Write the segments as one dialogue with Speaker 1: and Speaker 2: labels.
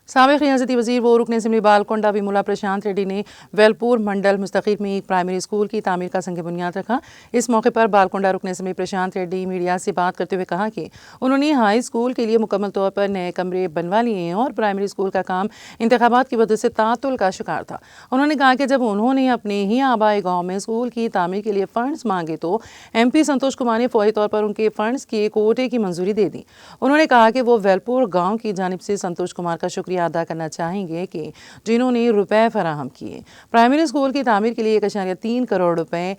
Speaker 1: साबिक़ रियासती वज़ीर व रुकन असम्बली बालकोंडा विमला प्रशांत रेड्डी ने वेलपुर मंडल मुस्तक़िल में एक प्राइमरी स्कूल की तामीर का संग बुनियाद रखा। इस मौके पर बालकोंडा रुकन असम्बली प्रशांत रेड्डी मीडिया से बात करते हुए कहा कि उन्होंने हाई स्कूल के लिए मुकम्मल तौर पर नए कमरे बनवा लिए हैं और प्राइमरी स्कूल का काम इंतखाबात की वजह से तातुल का शिकार था। उन्होंने कहा कि जब उन्होंने अपने ही आबाई गाँव में स्कूल की तामीर के लिए फ़ंड्स मांगे तो MP संतोष कुमार ने फौरी तौर पर उनके फ़ंड्स के कोटे की मंजूरी दे दी। उन्होंने कहा कि वो वेलपुर गाँव की जानिब से संतोष कुमार का शुक्रिया अदा करना चाहेंगे कि जिन्होंने रुपए फराहम किए। प्राइमरी स्कूल की तामीर के लिए 1.3 करोड़ रुपए,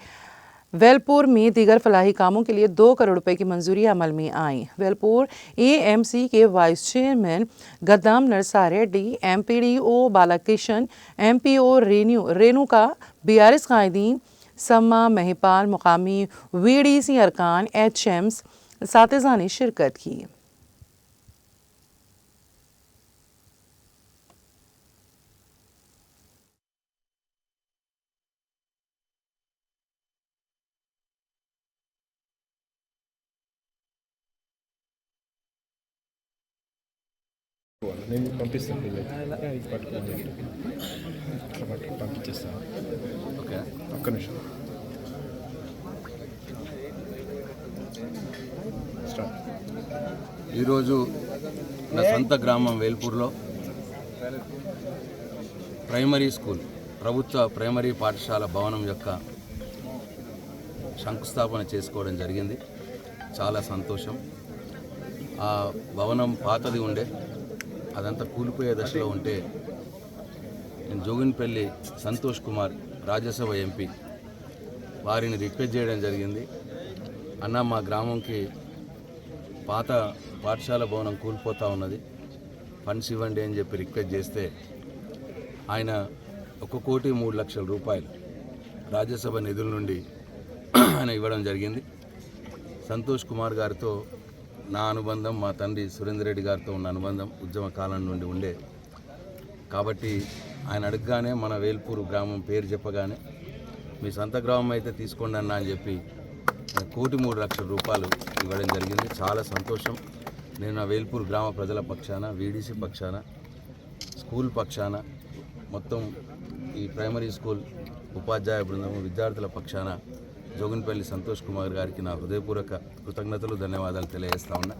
Speaker 1: वेलपुर में दीगर फलाही कामों के लिए 2 करोड़ रुपए की मंजूरी अमल में आई। वेलपुर AMC के vice chairman Gaddam Narsa Reddy, MPDO Balakrishna, MPO Renuka, BRS कायदीन, सम्मा महिपाल, मुकामी VDC अरकान, HMs सातिज़ा ने शिरकत की।
Speaker 2: నేను పంపిస్తాను ఇది పట్టుకోండి ఇట్లా పంపించేస్తాను. ఓకే ఒక్క నిమిషం
Speaker 3: ఈరోజు నా సొంత గ్రామం వేల్పూర్లో ప్రైమరీ స్కూల్ ప్రభుత్వ ప్రైమరీ పాఠశాల భవనం యొక్క శంకుస్థాపన చేసుకోవడం జరిగింది. చాలా సంతోషం. ఆ భవనం పాతది ఉండే, అదంతా కూలిపోయే దశలో ఉంటే నేను జోగిన్పల్లి సంతోష్ కుమార్ రాజ్యసభ MP వారిని రిక్వెస్ట్ చేయడం జరిగింది. అన్న, మా గ్రామంకి పాత పాఠశాల భవనం కూలిపోతూ ఉన్నది, ఫండ్స్ ఇవ్వండి అని చెప్పి రిక్వెస్ట్ చేస్తే ఆయన 1,03,00,000 రూపాయలు రాజ్యసభ నిధుల నుండి ఆయన ఇవ్వడం జరిగింది. సంతోష్ కుమార్ గారితో నా అనుబంధం, మా తండ్రి సురేందర్ రెడ్డి గారితో ఉన్న అనుబంధం ఉద్యమ కాలం నుండి ఉండే కాబట్టి ఆయన అడగగానే మన వేల్పూరు గ్రామం పేరు చెప్పగానే మీ సొంత గ్రామం అయితే తీసుకోండి అన్న అని చెప్పి 1,03,00,000 రూపాయలు ఇవ్వడం జరిగింది. చాలా సంతోషం. నేను నా వేల్పూరు గ్రామ ప్రజల పక్షాన, VDC పక్షాన, స్కూల్ పక్షాన, మొత్తం ఈ ప్రైమరీ స్కూల్ ఉపాధ్యాయ బృందము, విద్యార్థుల పక్షాన జోగిన్పల్లి సంతోష్ కుమార్ గారికి నా హృదయపూర్వక కృతజ్ఞతలు, ధన్యవాదాలు తెలియజేస్తా ఉన్నా.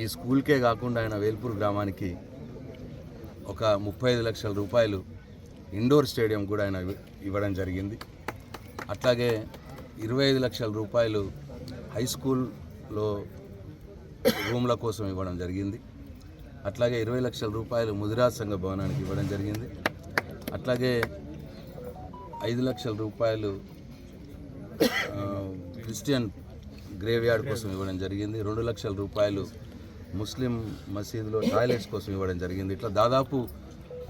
Speaker 3: ఈ స్కూల్కే కాకుండా ఆయన వేల్పూర్ గ్రామానికి ఒక 35 లక్షల రూపాయలు ఇండోర్ స్టేడియం కూడా ఆయన ఇవ్వడం జరిగింది. అట్లాగే 25 లక్షల రూపాయలు హై స్కూల్లో రూమ్ల కోసం ఇవ్వడం జరిగింది. అట్లాగే 20 లక్షల రూపాయలు ముదిరాజ్ సంఘ భవనానికి ఇవ్వడం జరిగింది. అట్లాగే 5 లక్షల రూపాయలు క్రిస్టియన్ గ్రేవ్ యార్డ్ కోసం ఇవ్వడం జరిగింది. 2 లక్షల రూపాయలు ముస్లిం మసీదులో టాయిలెట్స్ కోసం ఇవ్వడం జరిగింది. ఇట్లా దాదాపు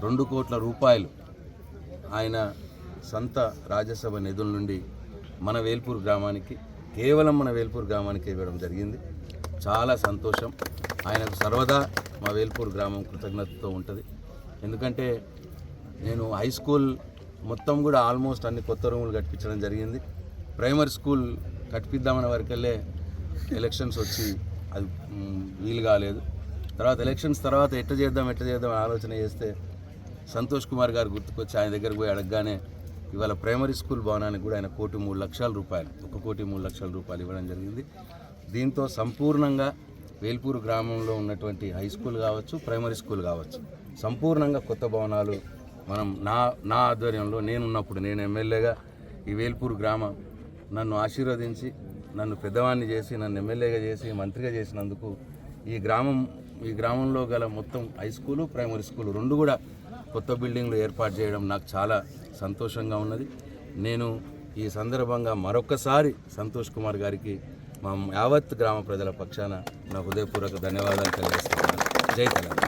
Speaker 3: 2 కోట్ల రూపాయలు ఆయన సొంత రాజ్యసభ నిధుల నుండి మన వేల్పూర్ గ్రామానికి, కేవలం మన వేల్పూర్ గ్రామానికి ఇవ్వడం జరిగింది. చాలా సంతోషం. ఆయనకు సర్వదా మా వేల్పూర్ గ్రామం కృతజ్ఞతతో ఉంటుంది. ఎందుకంటే నేను హై స్కూల్ మొత్తం కూడా ఆల్మోస్ట్ అన్ని కొత్త రూములు కట్టించడం జరిగింది. ప్రైమరీ స్కూల్ కట్టిద్దామనే వరకల్లే ఎలక్షన్స్ వచ్చి అది వీలు కాలేదు. తర్వాత ఎలక్షన్స్ తర్వాత ఎట్లా చేద్దాం ఆలోచన చేస్తే సంతోష్ కుమార్ గారు గుర్తుకొచ్చి ఆయన దగ్గరకు పోయి అడగగానే ఇవాళ ప్రైమరీ స్కూల్ భవనానికి కూడా ఆయన 1,03,00,000 రూపాయలు, 1,03,00,000 రూపాయలు ఇవ్వడం జరిగింది. దీంతో సంపూర్ణంగా వేల్పూరు గ్రామంలో ఉన్నటువంటి హై స్కూల్ కావచ్చు, ప్రైమరీ స్కూల్ కావచ్చు, సంపూర్ణంగా కొత్త భవనాలు మనం నా ఆధ్వర్యంలో నేనున్నప్పుడు, నేను ఎమ్మెల్యేగా ఈ వేల్పూరు గ్రామం నన్ను ఆశీర్వదించి, నన్ను పెద్దవాడిని చేసి, నన్ను ఎమ్మెల్యేగా చేసి, మంత్రిగా చేసినందుకు ఈ గ్రామంలో గల మొత్తం హై స్కూలు, ప్రైమరీ స్కూలు 2 కూడా కొత్త బిల్డింగ్లు ఏర్పాటు చేయడం నాకు చాలా సంతోషంగా ఉన్నది. నేను ఈ సందర్భంగా మరొకసారి సంతోష్ కుమార్ గారికి మా యావత్ గ్రామ ప్రజల పక్షాన నా హృదయపూర్వక ధన్యవాదాలు తెలియజేస్తున్నాను. జై తెలంగాణ.